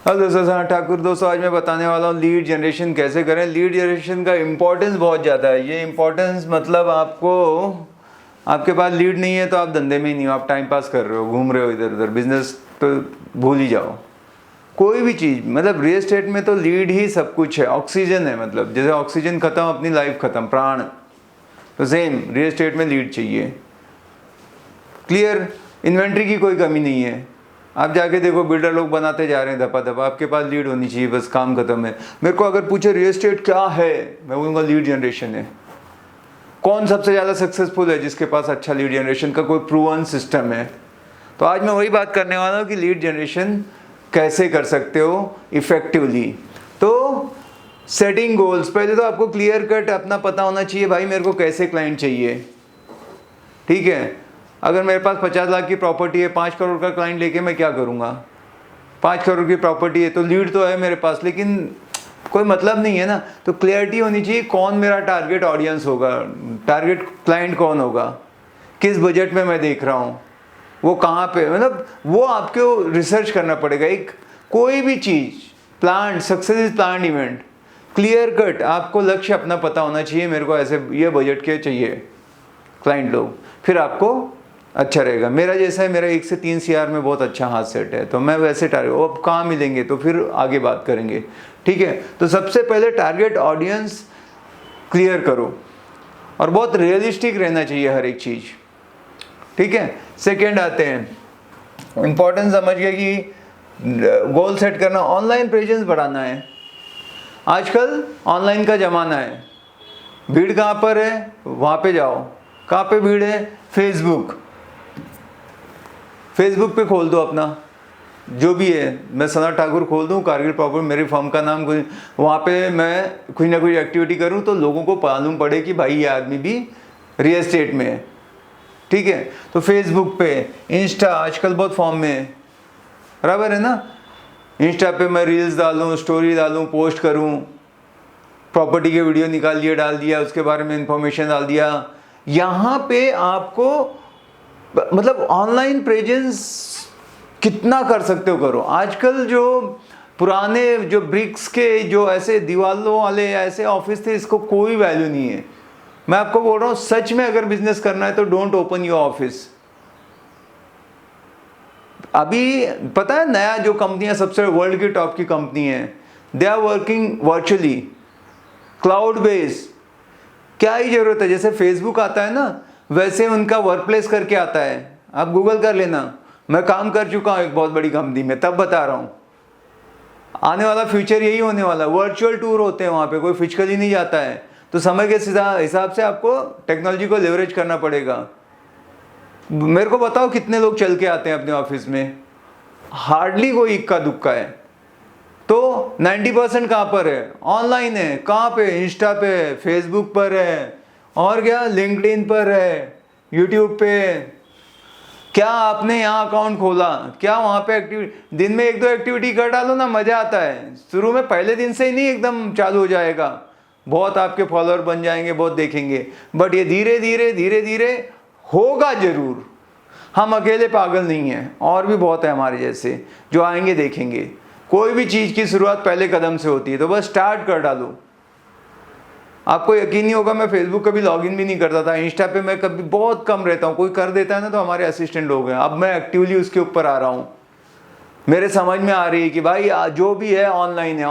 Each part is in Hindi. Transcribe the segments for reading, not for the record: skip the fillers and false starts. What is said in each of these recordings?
हेलो दोस्तों, ठाकुर दोस्तों, आज मैं बताने वाला हूँ लीड जनरेशन कैसे करें। लीड जनरेशन का इम्पोर्टेंस बहुत ज़्यादा है। ये इम्पोर्टेंस मतलब आपके पास लीड नहीं है तो आप धंधे में ही नहीं हो, आप टाइम पास कर रहे हो, घूम रहे हो इधर उधर, बिजनेस तो भूल ही जाओ। कोई भी चीज़, मतलब रियल एस्टेट में तो लीड ही सब कुछ है, ऑक्सीजन है। मतलब जैसे ऑक्सीजन खत्म अपनी लाइफ खत्म, प्राण। तो सेम रियल एस्टेट में लीड चाहिए। क्लियर, इन्वेंट्री की कोई कमी नहीं है। आप जाके देखो, बिल्डर लोग बनाते जा रहे हैं धपा धपा, आपके पास लीड होनी चाहिए, बस काम खत्म है। मेरे को अगर पूछे रियल एस्टेट क्या है, मैं बोलूँगा लीड जनरेशन है। कौन सबसे ज़्यादा सक्सेसफुल है? जिसके पास अच्छा लीड जनरेशन का कोई प्रूवन सिस्टम है। तो आज मैं वही बात करने वाला हूँ कि लीड जनरेशन कैसे कर सकते हो इफेक्टिवली। तो सेटिंग गोल्स, पहले तो आपको क्लियर कट अपना पता होना चाहिए, भाई मेरे को कैसे क्लाइंट चाहिए। ठीक है, अगर मेरे पास 50 लाख की प्रॉपर्टी है, 5 करोड़ का क्लाइंट लेके मैं क्या करूँगा? 5 करोड़ की प्रॉपर्टी है तो लीड तो है मेरे पास, लेकिन कोई मतलब नहीं है ना। तो क्लियरिटी होनी चाहिए, कौन मेरा टारगेट ऑडियंस होगा, टारगेट क्लाइंट कौन होगा, किस बजट में मैं देख रहा हूँ, वो कहाँ पे, मतलब वो आपको रिसर्च करना पड़ेगा। एक कोई भी चीज़, plan, success is plan event, clear cut आपको लक्ष्य अपना पता होना चाहिए। मेरे को ऐसे ये बजट के चाहिए क्लाइंट लोग, फिर आपको अच्छा रहेगा। मेरा जैसा है, मेरा 1 से 3 CR में बहुत अच्छा हाथ सेट है, तो मैं वैसे टारगेट, अब कहाँ मिलेंगे तो फिर आगे बात करेंगे। ठीक है, तो सबसे पहले टारगेट ऑडियंस क्लियर करो और बहुत रियलिस्टिक रहना चाहिए हर एक चीज़। ठीक है, सेकेंड आते हैं, इंपॉर्टेंस समझ गए कि गोल सेट करना, ऑनलाइन प्रेजेंस बढ़ाना है। आजकल ऑनलाइन का ज़माना है, भीड़ कहाँ पर है वहाँ पे जाओ। कहाँ पे भीड़ है? फेसबुक पे खोल दो अपना, जो भी है। मैं सना ठाकुर खोल दूँ, कारगिल प्रॉपर्टी मेरी फर्म का नाम, वहाँ पे मैं कोई ना कोई एक्टिविटी करूँ तो लोगों को मालूम पड़े कि भाई ये आदमी भी रियल एस्टेट में है। ठीक है, तो फेसबुक पे, इंस्टा आजकल बहुत फॉर्म में है, बराबर है ना। इंस्टा पे मैं रील्स डालूँ, स्टोरी डालूँ, पोस्ट करूँ, प्रॉपर्टी के वीडियो निकाल लिए, डाल दिया, उसके बारे में इंफॉर्मेशन डाल दिया। यहाँ पे आपको मतलब ऑनलाइन प्रेजेंस कितना कर सकते हो करो। आजकल जो पुराने जो ब्रिक्स के जो ऐसे दीवालों वाले ऐसे ऑफिस थे, इसको कोई वैल्यू नहीं है। मैं आपको बोल रहा हूँ, सच में अगर बिजनेस करना है तो डोंट ओपन योर ऑफिस। अभी पता है, नया जो कंपनियां सबसे वर्ल्ड की टॉप की कंपनी है, they are working virtually, cloud based. क्या ही जरूरत है? जैसे फेसबुक आता है ना, वैसे उनका वर्क प्लेस करके आता है। आप गूगल कर लेना, मैं काम कर चुका हूँ एक बहुत बड़ी कंपनी में, तब बता रहा हूँ। आने वाला फ्यूचर यही होने वाला, वर्चुअल टूर होते हैं वहाँ पे, कोई फिजिकली नहीं जाता है। तो समय के हिसाब से आपको टेक्नोलॉजी को लेवरेज करना पड़ेगा। मेरे को बताओ कितने लोग चल के आते हैं अपने ऑफिस में? हार्डली कोई इक्का दुक्का है। तो 90% कहाँ पर है? ऑनलाइन है। कहाँ पे? इंस्टा पे, फेसबुक पर है, और क्या लिंक्डइन पर है, यूट्यूब पे। क्या आपने यहाँ अकाउंट खोला? क्या वहाँ पे एक्टिविटी, दिन में 1-2 एक्टिविटी कर डालो ना, मज़ा आता है। शुरू में पहले दिन से ही नहीं एकदम चालू हो जाएगा, बहुत आपके फॉलोअर बन जाएंगे, बहुत देखेंगे, बट ये धीरे धीरे होगा जरूर। हम अकेले पागल नहीं हैं, और भी बहुत है हमारे जैसे जो आएंगे देखेंगे। कोई भी चीज़ की शुरुआत पहले कदम से होती है, तो बस स्टार्ट कर डालो। आपको यकीन नहीं होगा, मैं फेसबुक कभी लॉगिन भी नहीं करता था, इंस्टा पे मैं कभी बहुत कम रहता हूँ, कोई कर देता है ना तो हमारे असिस्टेंट लोग हैं। अब मैं एक्टिवली उसके ऊपर आ रहा हूँ। मेरे समझ में आ रही है कि भाई जो भी है ऑनलाइन है।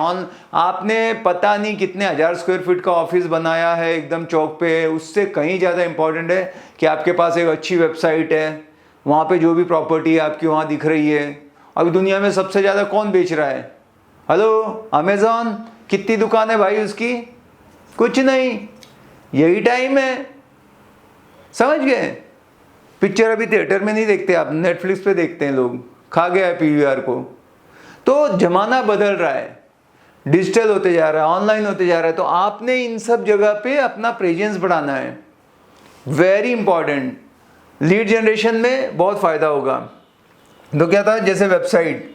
आपने पता नहीं कितने 1000 स्क्वायर फीट का ऑफिस बनाया है एकदम चौक पे, उससे कहीं ज़्यादा इंपॉर्टेंट है कि आपके पास एक अच्छी वेबसाइट है, वहाँ पे जो भी प्रॉपर्टी है आपकी वहाँ दिख रही है। अभी दुनिया में सबसे ज़्यादा कौन बेच रहा है? Hello, Amazon. कितनी दुकान है भाई उसकी? कुछ नहीं। यही टाइम है, समझ गए? पिक्चर अभी थिएटर में नहीं देखते आप, नेटफ्लिक्स पे देखते हैं लोग, खा गया है PVR को। तो जमाना बदल रहा है, डिजिटल होते जा रहा है, ऑनलाइन होते जा रहा है। तो आपने इन सब जगह पे अपना प्रेजेंस बढ़ाना है, वेरी इंपॉर्टेंट। लीड जनरेशन में बहुत फायदा होगा। तो क्या था, जैसे वेबसाइट,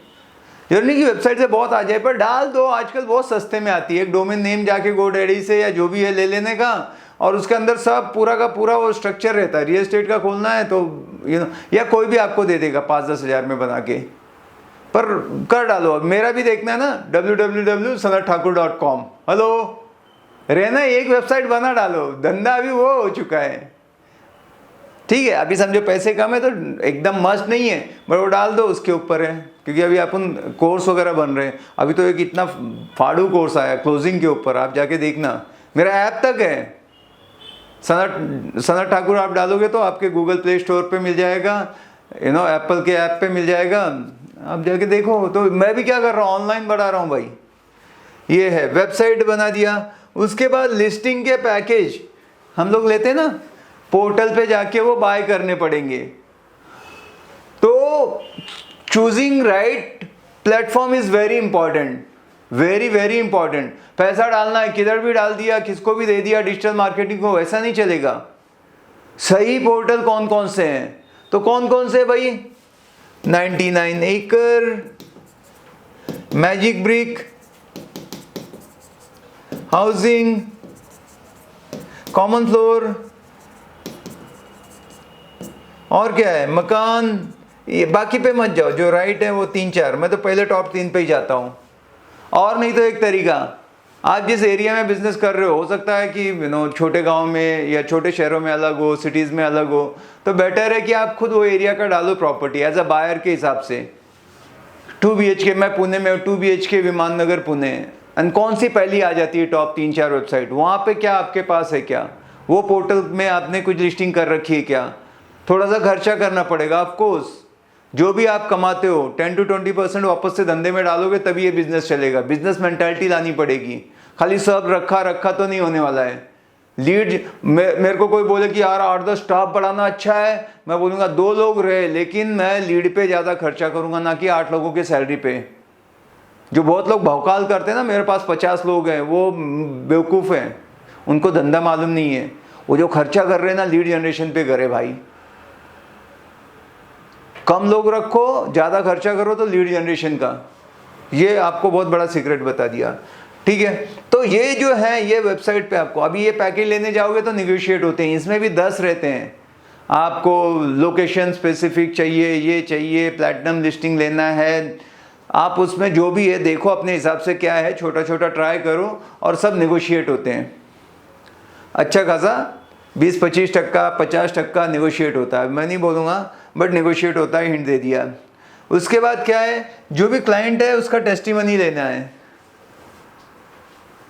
जरूरी कि वेबसाइट से बहुत आ जाए, पर डाल दो, आजकल बहुत सस्ते में आती है। एक डोमेन नेम जाके GoDaddy से या जो भी है ले लेने का, और उसके अंदर सब पूरा का पूरा वो स्ट्रक्चर रहता है। रियल एस्टेट का खोलना है तो या कोई भी आपको दे देगा 5-10 हज़ार में बना के। पर कर डालो। अब मेरा भी देखना है ना, www.sanatthakor.com। हेलो, रहना एक वेबसाइट बना डालो, धंधा अभी वो हो चुका है। ठीक है, अभी समझो पैसे कम है तो एकदम मस्त नहीं है, बट वो डाल दो, उसके ऊपर है। क्योंकि अभी अपन कोर्स वगैरह बन रहे हैं, अभी तो एक इतना फाड़ू कोर्स आया क्लोजिंग के ऊपर, आप जाके देखना, मेरा ऐप तक है। सनत ठाकुर आप डालोगे तो आपके गूगल प्ले स्टोर पे मिल जाएगा, एप्पल के ऐप पे मिल जाएगा, आप जाके देखो। तो मैं भी क्या कर रहा हूँ, ऑनलाइन बढ़ा रहा हूँ भाई। ये है, वेबसाइट बना दिया। उसके बाद लिस्टिंग के पैकेज हम लोग लेते हैं ना, पोर्टल पे जाके वो बाय करने पड़ेंगे। तो choosing right platform is very important, very very important. पैसा डालना है, किधर भी डाल दिया, किसको भी दे दिया डिजिटल मार्केटिंग को, वैसा नहीं चलेगा। सही पोर्टल कौन कौन से हैं, तो कौन कौन से भाई, 99 acre, magic brick, housing, common floor, और क्या है, मकान। ये बाकी पे मत जाओ, जो राइट है वो 3-4, मैं तो पहले टॉप 3 पे ही जाता हूँ। और नहीं तो एक तरीका, आप जिस एरिया में बिजनेस कर रहे हो सकता है कि छोटे गांव में या छोटे शहरों में अलग हो, सिटीज़ में अलग हो, तो बेटर है कि आप खुद वो एरिया का डालो प्रॉपर्टी एज अ बायर के हिसाब से। 2 BHK, मैं पुणे में 2 BHK विमान नगर पुणे, एंड कौन सी पहली आ जाती है टॉप 3-4 वेबसाइट, वहाँ पे क्या आपके पास है, क्या वो पोर्टल में आपने कुछ लिस्टिंग कर रखी है क्या। थोड़ा सा खर्चा करना पड़ेगा ऑफकोर्स, जो भी आप कमाते हो 10 to 20% वापस से धंधे में डालोगे तभी ये बिजनेस चलेगा। बिजनेस मेंटालिटी लानी पड़ेगी, खाली सब रखा रखा तो नहीं होने वाला है। लीड, मेरे को कोई बोले कि यार 8-10 स्टाफ बढ़ाना अच्छा है, मैं बोलूँगा 2 लोग रहे, लेकिन मैं लीड पे ज़्यादा खर्चा करूँगा, ना कि 8 लोगों के सैलरी पे। जो बहुत लोग भौकाल करते हैं ना, मेरे पास 50 लोग हैं, वो बेवकूफ़ हैं, उनको धंधा मालूम नहीं है। वो जो खर्चा कर रहे हैं ना लीड जनरेशन पे करे भाई। कम लोग रखो, ज़्यादा खर्चा करो तो लीड जनरेशन का, ये आपको बहुत बड़ा सीक्रेट बता दिया। ठीक है, तो ये जो है ये वेबसाइट पे आपको, अभी ये पैकेज लेने जाओगे तो निगोशिएट होते हैं, इसमें भी 10 रहते हैं। आपको लोकेशन स्पेसिफिक चाहिए, ये चाहिए, प्लैटिनम लिस्टिंग लेना है, आप उसमें जो भी है देखो अपने हिसाब से क्या है, छोटा छोटा ट्राई करो, और सब निगोशिएट होते हैं। अच्छा खासा 20-25%, 50% निगोशिएट होता है, मैं नहीं बोलूँगा, बट निगोशिएट होता है, हिंट दे दिया। उसके बाद क्या है, जो भी क्लाइंट है उसका टेस्टिमनी लेना है,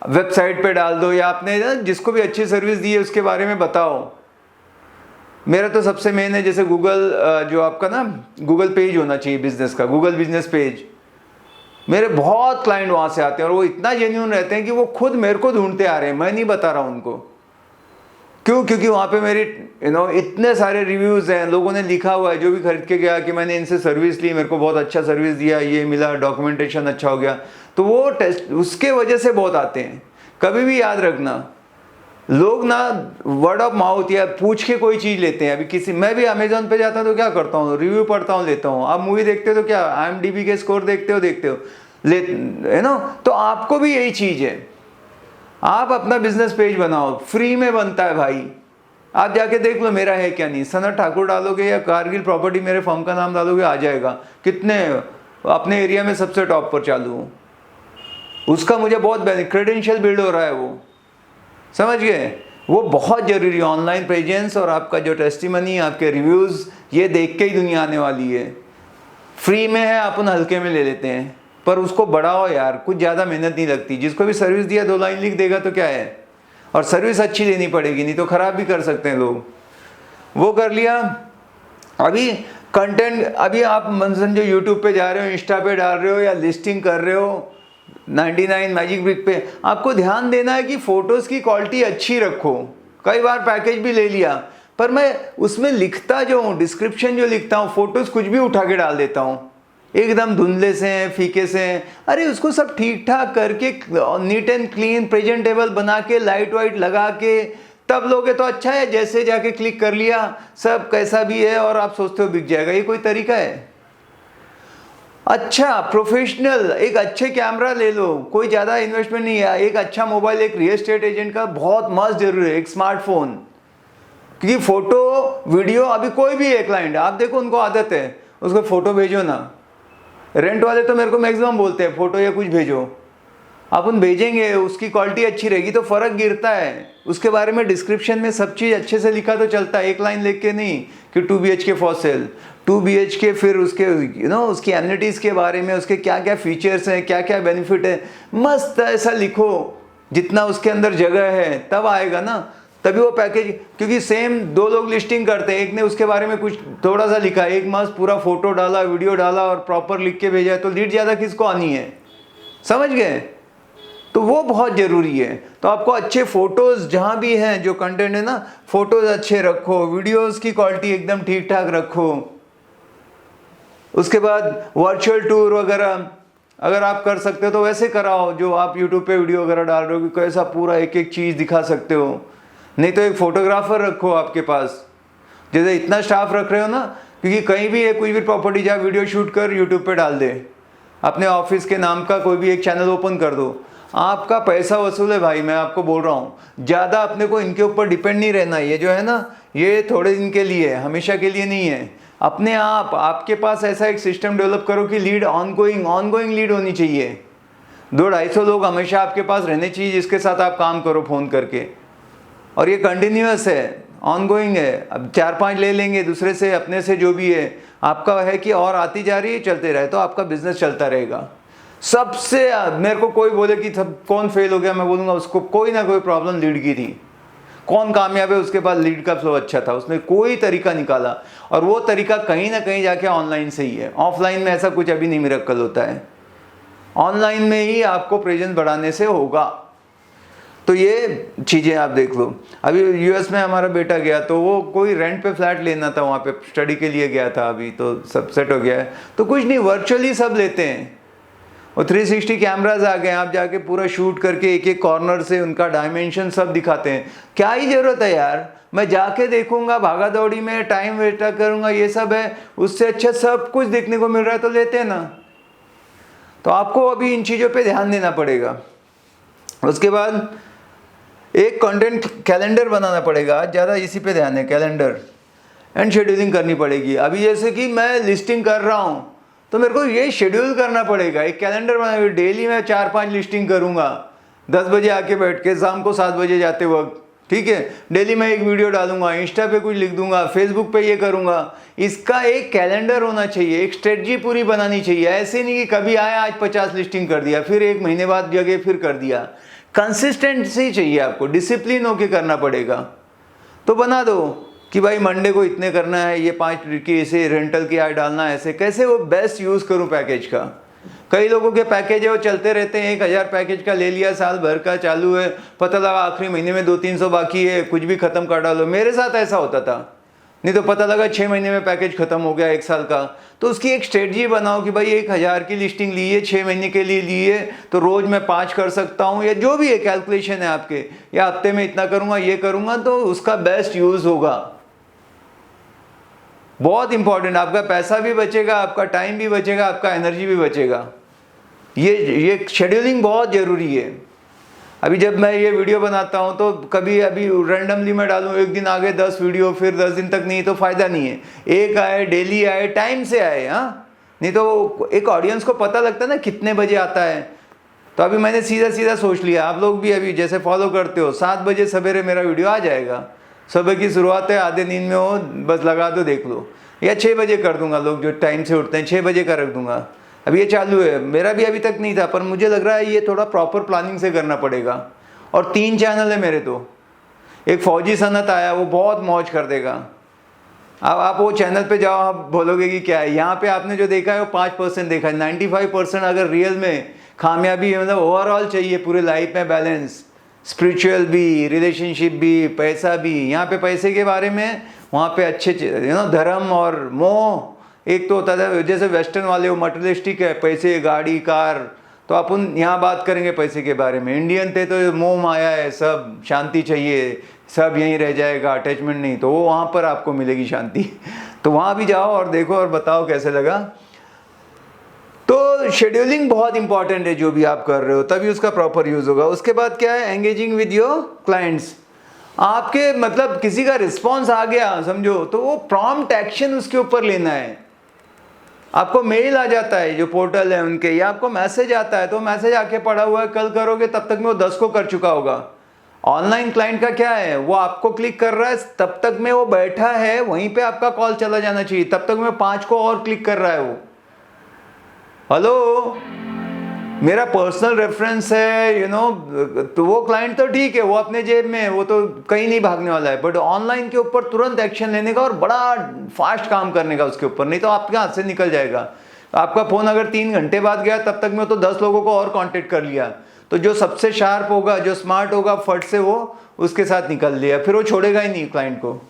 वेबसाइट पे डाल दो, या आपने जिसको भी अच्छी सर्विस दी है उसके बारे में बताओ। मेरा तो सबसे मेन है, जैसे गूगल, जो आपका ना गूगल पेज होना चाहिए बिजनेस का, गूगल बिजनेस पेज। मेरे बहुत क्लाइंट वहाँ से आते हैं और वो इतना जेन्युइन रहते हैं कि वो खुद मेरे को ढूंढते आ रहे हैं, मैं नहीं बता रहा हूँ उनको। क्यों? क्योंकि वहाँ पे मेरे इतने सारे रिव्यूज़ हैं, लोगों ने लिखा हुआ है जो भी खरीद के गया कि मैंने इनसे सर्विस ली, मेरे को बहुत अच्छा सर्विस दिया, ये मिला, डॉक्यूमेंटेशन अच्छा हो गया। तो वो टेस्ट उसके वजह से बहुत आते हैं। कभी भी याद रखना, लोग ना वर्ड ऑफ माउथ या पूछ के कोई चीज़ लेते हैं। अभी मैं भी अमेजोन पे जाता हूँ तो क्या करता हूँ, रिव्यू पढ़ता हूँ, लेता हूँ। आप मूवी देखते हो तो क्या IMDb के स्कोर देखते हो तो आपको भी यही चीज़ है। आप अपना बिजनेस पेज बनाओ, फ्री में बनता है भाई, आप जाके देख लो मेरा है क्या नहीं। सनत ठाकुर डालोगे या कारगिल प्रॉपर्टी मेरे फर्म का नाम डालोगे, आ जाएगा। कितने अपने एरिया में सबसे टॉप पर चालू हूँ, उसका मुझे बहुत क्रेडेंशियल बिल्ड हो रहा है, वो समझ गए। वो बहुत ज़रूरी है, ऑनलाइन प्रेजेंस और आपका जो टेस्टिमनी, आपके रिव्यूज़, ये देख के ही दुनिया आने वाली है। फ्री में है, अपन हल्के में ले लेते हैं, पर उसको बढ़ाओ यार, कुछ ज़्यादा मेहनत नहीं लगती। जिसको भी सर्विस दिया 2 लाइन लिख देगा तो क्या है, और सर्विस अच्छी देनी पड़ेगी, नहीं तो ख़राब भी कर सकते हैं लोग। वो कर लिया। अभी कंटेंट, अभी आप मंजन जो यूट्यूब पे जा रहे हो, इंस्टा पे डाल रहे हो या लिस्टिंग कर रहे हो 99 मैजिक ब्रिक पे, आपको ध्यान देना है कि फ़ोटोज़ की क्वालिटी अच्छी रखो। कई बार पैकेज भी ले लिया, पर मैं उसमें लिखता जो हूँ, डिस्क्रिप्शन जो लिखता हूँ, फ़ोटोज़ कुछ भी उठा के डाल देता हूँ, एकदम धुंधले से हैं, फीके से हैं। अरे उसको सब ठीक ठाक करके, नीट एंड क्लीन प्रेजेंटेबल बना के, लाइट वाइट लगा के तब लोगे तो अच्छा है। जैसे जाके क्लिक कर लिया, सब कैसा भी है और आप सोचते हो बिक जाएगा, ये कोई तरीका है? अच्छा प्रोफेशनल एक अच्छे कैमरा ले लो, कोई ज़्यादा इन्वेस्टमेंट नहीं है। एक अच्छा मोबाइल, एक रियल एस्टेट एजेंट का बहुत मस्त जरूरी है, एक स्मार्टफोन। क्योंकि फ़ोटो वीडियो, अभी कोई भी है क्लाइंट, आप देखो उनको आदत है, उसको फ़ोटो भेजो ना, रेंट वाले तो मेरे को मैक्सिमम बोलते हैं फ़ोटो या कुछ भेजो, अपन भेजेंगे, उसकी क्वालिटी अच्छी रहेगी तो फ़र्क गिरता है। उसके बारे में डिस्क्रिप्शन में सब चीज़ अच्छे से लिखा तो चलता है, एक लाइन लिख के नहीं कि 2 BHK फॉर सेल, 2 BHK, फिर उसके उसकी एमिनिटीज़ के बारे में, उसके क्या क्या फीचर्स हैं, क्या क्या बेनिफिट है, मस्त ऐसा लिखो जितना उसके अंदर जगह है, तब आएगा ना, तभी वो पैकेज। क्योंकि सेम 2 लोग लिस्टिंग करते हैं, एक ने उसके बारे में कुछ थोड़ा सा लिखा, एक मस्त पूरा फोटो डाला, वीडियो डाला और प्रॉपर लिख के भेजा, तो लीड ज़्यादा किसको आनी है, समझ गए? तो वो बहुत ज़रूरी है। तो आपको अच्छे फ़ोटोज़ जहाँ भी हैं, जो कंटेंट है ना, फ़ोटोज़ अच्छे रखो, वीडियोज़ की क्वालिटी एकदम ठीक ठाक रखो। उसके बाद वर्चुअल टूर वगैरह अगर आप कर सकते हो तो वैसे कराओ, जो आप यूट्यूब पे वीडियो वगैरह डाल रहे हो कि कैसा पूरा एक एक चीज़ दिखा सकते हो। नहीं तो एक फ़ोटोग्राफ़र रखो आपके पास, जैसे इतना स्टाफ रख रहे हो ना, क्योंकि कहीं भी है, कोई भी प्रॉपर्टी जा वीडियो शूट कर यूट्यूब पे डाल दे, अपने ऑफिस के नाम का कोई भी एक चैनल ओपन कर दो, आपका पैसा वसूल है भाई। मैं आपको बोल रहा हूँ, ज़्यादा अपने को इनके ऊपर डिपेंड नहीं रहना। ये जो है ना, ये थोड़े दिन के लिए है, हमेशा के लिए नहीं है। अपने आप आपके पास ऐसा एक सिस्टम डेवलप करो कि लीड ऑनगोइंग लीड होनी चाहिए। 200-250 लोग हमेशा आपके पास रहने चाहिए जिसके साथ आप काम करो फ़ोन करके, और ये कंटिन्यूअस है, ऑनगोइंग है। अब 4-5 ले लेंगे दूसरे से, अपने से, जो भी है आपका है कि और आती जा रही है, चलते रहे तो आपका बिजनेस चलता रहेगा। सबसे मेरे को कोई बोले कि सब कौन फेल हो गया, मैं बोलूँगा उसको कोई ना कोई प्रॉब्लम लीड की थी। कौन कामयाब है, उसके पास लीड का फ्लो अच्छा था, उसने कोई तरीका निकाला, और वो तरीका कहीं ना कहीं जाके ऑनलाइन से ही है। ऑफलाइन में ऐसा कुछ अभी नहीं मिरेकल होता है, ऑनलाइन में ही आपको प्रेजेंस बढ़ाने से होगा। तो ये चीज़ें आप देख लो। अभी यूएस में हमारा बेटा गया, तो वो कोई रेंट पे फ्लैट लेना था, वहाँ पे स्टडी के लिए गया था, अभी तो सब सेट हो गया है। तो कुछ नहीं, वर्चुअली सब लेते हैं, और 360 कैमराज आ गए, आप जाके पूरा शूट करके एक एक कॉर्नर से उनका डायमेंशन सब दिखाते हैं। क्या ही ज़रूरत है यार, मैं जाके देखूंगा, भागा दौड़ी में टाइम वेस्ट करूंगा, ये सब है, उससे अच्छा सब कुछ देखने को मिल रहा है तो लेते हैं ना। तो आपको अभी इन चीज़ों पे ध्यान देना पड़ेगा। उसके बाद एक कंटेंट कैलेंडर बनाना पड़ेगा, ज़्यादा इसी पे ध्यान है, कैलेंडर एंड शेड्यूलिंग करनी पड़ेगी। अभी जैसे कि मैं लिस्टिंग कर रहा हूँ तो मेरे को ये शेड्यूल करना पड़ेगा, एक कैलेंडर बनाएगा, डेली मैं 4-5 लिस्टिंग करूँगा, 10 बजे आके बैठ के, शाम को 7 बजे जाते वक्त, ठीक है। डेली मैं एक वीडियो डालूंगा, इंस्टा पे कुछ लिख दूंगा, फेसबुक पे ये करूँगा। इसका एक कैलेंडर होना चाहिए, एक स्ट्रेटजी पूरी बनानी चाहिए। ऐसे नहीं कि कभी आया आज 50 लिस्टिंग कर दिया, फिर एक महीने बाद जगह फिर कर दिया। कंसिस्टेंसी चाहिए आपको, डिसिप्लिन होके करना पड़ेगा। तो बना दो कि भाई मंडे को इतने करना है, ये 5 की ऐसे रेंटल की आय डालना है, ऐसे कैसे वो बेस्ट यूज़ करूं पैकेज का। कई लोगों के पैकेज है वो चलते रहते हैं, 1000 पैकेज का ले लिया, साल भर का चालू है, पता लगा आखिरी महीने में 200-300 बाकी है, कुछ भी ख़त्म कर डालो। मेरे साथ ऐसा होता था, नहीं तो पता लगा 6 महीने में पैकेज ख़त्म हो गया, 1 साल का। तो उसकी एक स्ट्रेटजी बनाओ कि भाई 1000 की लिस्टिंग ली है, 6 महीने के लिए ली है, तो रोज़ मैं 5 कर सकता हूँ, या जो भी है कैलकुलेशन है आपके, या हफ्ते में इतना करूँगा, ये करूँगा, तो उसका बेस्ट यूज़ होगा। बहुत इंपॉर्टेंट, आपका पैसा भी बचेगा, आपका टाइम भी बचेगा, आपका एनर्जी भी बचेगा। ये शेड्यूलिंग बहुत ज़रूरी है। अभी जब मैं ये वीडियो बनाता हूँ तो कभी अभी रैंडमली मैं डालूँ, एक दिन आगे 10 वीडियो, फिर 10 दिन तक नहीं, तो फ़ायदा नहीं है। एक आए, डेली आए, टाइम से आए, हाँ, नहीं तो एक ऑडियंस को पता लगता है ना कितने बजे आता है। तो अभी मैंने सीधा सोच लिया, आप लोग भी अभी जैसे फॉलो करते हो, 7 बजे सवेरे मेरा वीडियो आ जाएगा। सुबह की शुरुआत है, आधे नींद में हो, बस लगा दो, देख लो। या 6 बजे कर दूंगा, लोग जो टाइम से उठते हैं 6 बजे का रख दूंगा। अब ये चालू है, मेरा भी अभी तक नहीं था, पर मुझे लग रहा है ये थोड़ा प्रॉपर प्लानिंग से करना पड़ेगा। और 3 चैनल है मेरे, तो एक फौजी सनत आया, वो बहुत मौज कर देगा। अब आप वो चैनल पे जाओ, आप बोलोगे कि क्या है। यहाँ पे आपने जो देखा है वो 5% देखा है, 95% अगर रियल में कामयाबी मतलब ओवरऑल चाहिए पूरे लाइफ में बैलेंस, स्पिरिचुअल भी, रिलेशनशिप भी, पैसा भी। यहाँ पे पैसे के बारे में, वहाँ पे अच्छे धर्म और मोह एक तो होता था, जैसे वेस्टर्न वाले वो मटेरियलिस्टिक है, पैसे, गाड़ी, कार। तो अपन यहाँ बात करेंगे पैसे के बारे में। इंडियन थे तो मोह माया है, सब शांति चाहिए, सब यहीं रह जाएगा, अटैचमेंट नहीं, तो वो वहाँ पर आपको मिलेगी शांति। तो वहाँ भी जाओ और देखो और बताओ कैसे लगा। तो शेड्यूलिंग बहुत इंपॉर्टेंट है, जो भी आप कर रहे हो, तभी उसका प्रॉपर यूज़ होगा। उसके बाद क्या है, एंगेजिंग विद योर क्लाइंट्स। आपके मतलब किसी का रिस्पॉन्स आ गया समझो, तो वो प्रॉम्प्ट एक्शन उसके ऊपर लेना है। आपको मेल आ जाता है जो पोर्टल है उनके, या आपको मैसेज आता है, तो मैसेज आके पड़ा हुआ है, कल करोगे तब तक में वो 10 को कर चुका होगा। ऑनलाइन क्लाइंट का क्या है, वो आपको क्लिक कर रहा है, तब तक में वो बैठा है वहीं पे, आपका कॉल चला जाना चाहिए, तब तक में 5 को और क्लिक कर रहा है वो। हेलो, मेरा पर्सनल रेफरेंस है तो वो क्लाइंट तो ठीक है, वो अपने जेब में है, वो तो कहीं नहीं भागने वाला है, बट ऑनलाइन के ऊपर तुरंत एक्शन लेने का और बड़ा फास्ट काम करने का उसके ऊपर, नहीं तो आपके हाथ से निकल जाएगा। आपका फोन अगर 3 घंटे बाद गया, तब तक में तो 10 लोगों को और कांटेक्ट कर लिया, तो जो सबसे शार्प होगा, जो स्मार्ट होगा, फट से वो उसके साथ निकल लिया, फिर वो छोड़ेगा ही नहीं क्लाइंट को।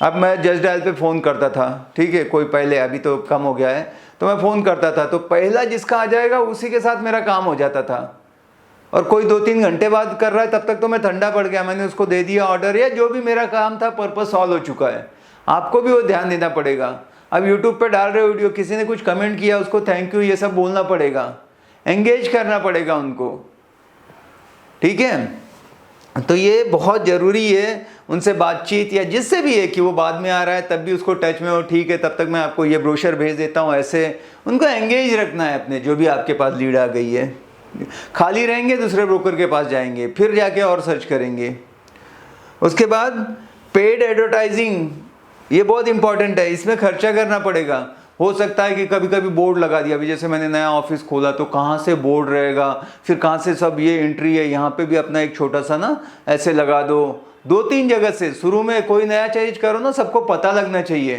अब मैं जस्ट डायल पे फ़ोन करता था, ठीक है, कोई पहले, अभी तो कम हो गया है, तो मैं फ़ोन करता था, तो पहला जिसका आ जाएगा उसी के साथ मेरा काम हो जाता था। और कोई 2-3 घंटे बाद कर रहा है, तब तक तो मैं ठंडा पड़ गया, मैंने उसको दे दिया ऑर्डर, या जो भी मेरा काम था, पर्पस सॉल्व हो चुका है। आपको भी वो ध्यान देना पड़ेगा। अब यूट्यूब पे डाल रहे वीडियो, किसी ने कुछ कमेंट किया, उसको थैंक यू ये सब बोलना पड़ेगा, एंगेज करना पड़ेगा उनको, ठीक है। तो ये बहुत ज़रूरी है उनसे बातचीत, या जिससे भी है कि वो बाद में आ रहा है तब भी उसको टच में हो, ठीक है, तब तक मैं आपको ये ब्रोशर भेज देता हूँ, ऐसे उनको एंगेज रखना है अपने, जो भी आपके पास लीड आ गई है। खाली रहेंगे दूसरे ब्रोकर के पास जाएंगे, फिर जाके और सर्च करेंगे। उसके बाद पेड एडवर्टाइजिंग, ये बहुत इंपॉर्टेंट है, इसमें खर्चा करना पड़ेगा। हो सकता है कि कभी कभी बोर्ड लगा दिया, अभी जैसे मैंने नया ऑफिस खोला, तो कहाँ से बोर्ड रहेगा, फिर कहाँ से सब ये एंट्री है, यहाँ पे भी अपना एक छोटा सा ना ऐसे लगा दो, 2-3 जगह से। शुरू में कोई नया चीज करो ना, सबको पता लगना चाहिए,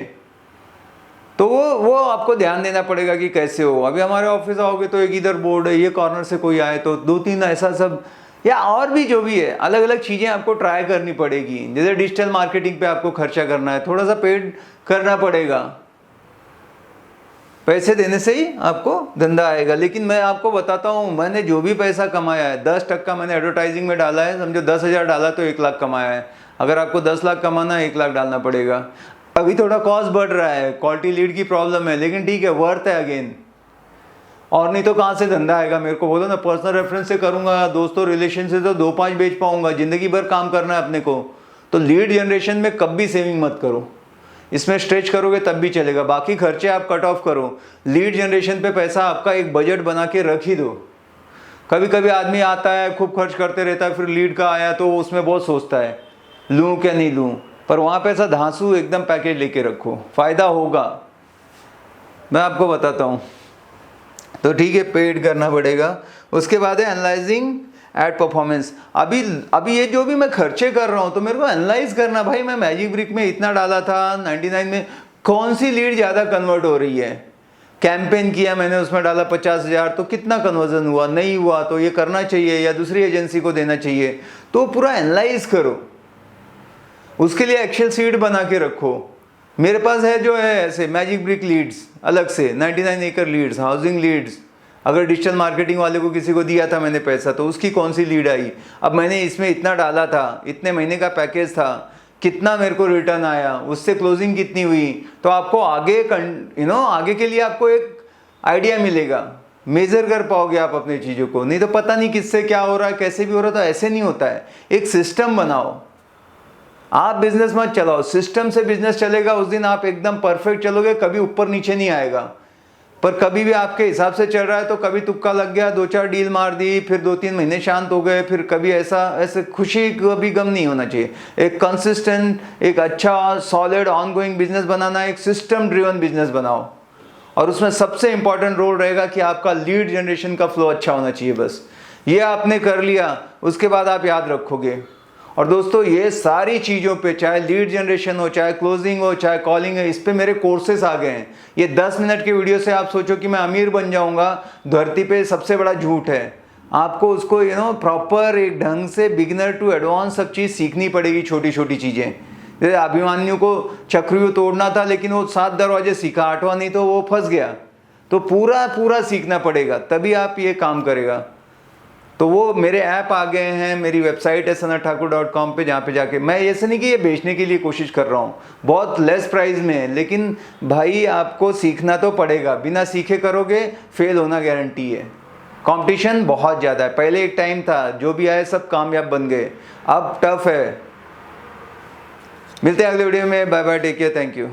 तो वो आपको ध्यान देना पड़ेगा कि कैसे हो। अभी हमारे ऑफिस आओगे तो एक इधर बोर्ड है, ये कॉर्नर से कोई आए तो 2-3 ऐसा सब, या और भी जो भी है, अलग अलग चीज़ें आपको ट्राई करनी पड़ेगी। जैसे डिजिटल मार्केटिंग पे आपको खर्चा करना है, थोड़ा सा पेड करना पड़ेगा, पैसे देने से ही आपको धंधा आएगा। लेकिन मैं आपको बताता हूँ, मैंने जो भी पैसा कमाया है, 10% मैंने एडवर्टाइजिंग में डाला है, समझो 10,000 डाला तो 1 लाख कमाया है। अगर आपको 10 लाख कमाना है, 1 लाख डालना पड़ेगा। अभी थोड़ा कॉस्ट बढ़ रहा है, क्वालिटी लीड की प्रॉब्लम है, लेकिन ठीक है, वर्थ है अगेन। और नहीं तो कहाँ से धंधा आएगा, मेरे को बोलो ना, पर्सनल रेफरेंस से करूँगा, दोस्तों रिलेशन से तो 2-5 बेच पाऊँगा, ज़िंदगी भर काम करना है अपने को। तो लीड जनरेशन में कभी सेविंग मत करो, इसमें स्ट्रेच करोगे तब भी चलेगा, बाकी खर्चे आप कट ऑफ करो। लीड जनरेशन पे पैसा आपका एक बजट बना के रख ही दो। कभी कभी आदमी आता है, खूब खर्च करते रहता है, फिर लीड का आया तो उसमें बहुत सोचता है लूँ क्या नहीं लूँ, पर वहाँ पे ऐसा धांसू एकदम पैकेज लेके रखो, फ़ायदा होगा, मैं आपको बताता हूँ। तो ठीक है, पेड करना पड़ेगा। उसके बाद है एनालाइजिंग एड परफॉर्मेंस। अभी ये जो भी मैं खर्चे कर रहा हूँ, तो मेरे को एनालाइज करना, भाई मैं मैजिक ब्रिक में इतना डाला था, 99 में कौन सी लीड ज़्यादा कन्वर्ट हो रही है। कैंपेन किया मैंने, उसमें डाला 50,000, तो कितना कन्वर्जन हुआ, नहीं हुआ तो ये करना चाहिए या दूसरी एजेंसी को देना चाहिए। तो पूरा एनालाइज करो, उसके लिए एक्सेल शीट बना के रखो। मेरे पास है जो है ऐसे मैजिक ब्रिक लीड्स अलग से, 99 एकड़ लीड्स, हाउसिंग लीड्स। अगर डिजिटल मार्केटिंग वाले को किसी को दिया था मैंने पैसा, तो उसकी कौन सी लीड आई, अब मैंने इसमें इतना डाला था, इतने महीने का पैकेज था, कितना मेरे को रिटर्न आया, उससे क्लोजिंग कितनी हुई। तो आपको आगे आगे के लिए आपको एक आइडिया मिलेगा, मेजर कर पाओगे आप अपनी चीज़ों को। नहीं तो पता नहीं किससे क्या हो रहा है, कैसे भी हो रहा है, तो ऐसे नहीं होता है। एक सिस्टम बनाओ, आप बिजनेस मत चलाओ, सिस्टम से बिजनेस चलेगा, उस दिन आप एकदम परफेक्ट चलोगे, कभी ऊपर नीचे नहीं आएगा। पर कभी भी आपके हिसाब से चल रहा है तो कभी तुक्का लग गया, 2-4 डील मार दी, फिर 2-3 महीने शांत हो गए, फिर कभी ऐसे खुशी कभी गम नहीं होना चाहिए। एक कंसिस्टेंट, एक अच्छा सॉलिड ऑनगोइंग बिजनेस बनाना, एक सिस्टम ड्रिवन बिजनेस बनाओ, और उसमें सबसे इंपॉर्टेंट रोल रहेगा कि आपका लीड जनरेशन का फ्लो अच्छा होना चाहिए। बस ये आपने कर लिया, उसके बाद आप याद रखोगे। और दोस्तों, ये सारी चीज़ों पे, चाहे लीड जनरेशन हो, चाहे क्लोजिंग हो, चाहे कॉलिंग है, इस पे मेरे कोर्सेस आ गए हैं। ये 10 मिनट के वीडियो से आप सोचो कि मैं अमीर बन जाऊंगा, धरती पे सबसे बड़ा झूठ है। आपको उसको प्रॉपर एक ढंग से बिगिनर टू एडवांस सब चीज़ सीखनी पड़ेगी, छोटी छोटी चीज़ें। जैसे अभिमन्यु को चक्रव्यूह तोड़ना था, लेकिन वो 7 दरवाजे सीखा, 8वां नहीं तो वो फंस गया। तो पूरा सीखना पड़ेगा, तभी आप ये काम करेगा। तो वो मेरे ऐप आ गए हैं, मेरी वेबसाइट है sanathakur.com पे, जहाँ पे जाके मैं ऐसे नहीं कि ये बेचने के लिए कोशिश कर रहा हूँ, बहुत लेस प्राइस में है, लेकिन भाई आपको सीखना तो पड़ेगा, बिना सीखे करोगे फेल होना गारंटी है। कंपटीशन बहुत ज़्यादा है, पहले एक टाइम था जो भी आए सब कामयाब बन गए, अब टफ है। मिलते हैं अगले वीडियो में, bye bye, take care, thank you.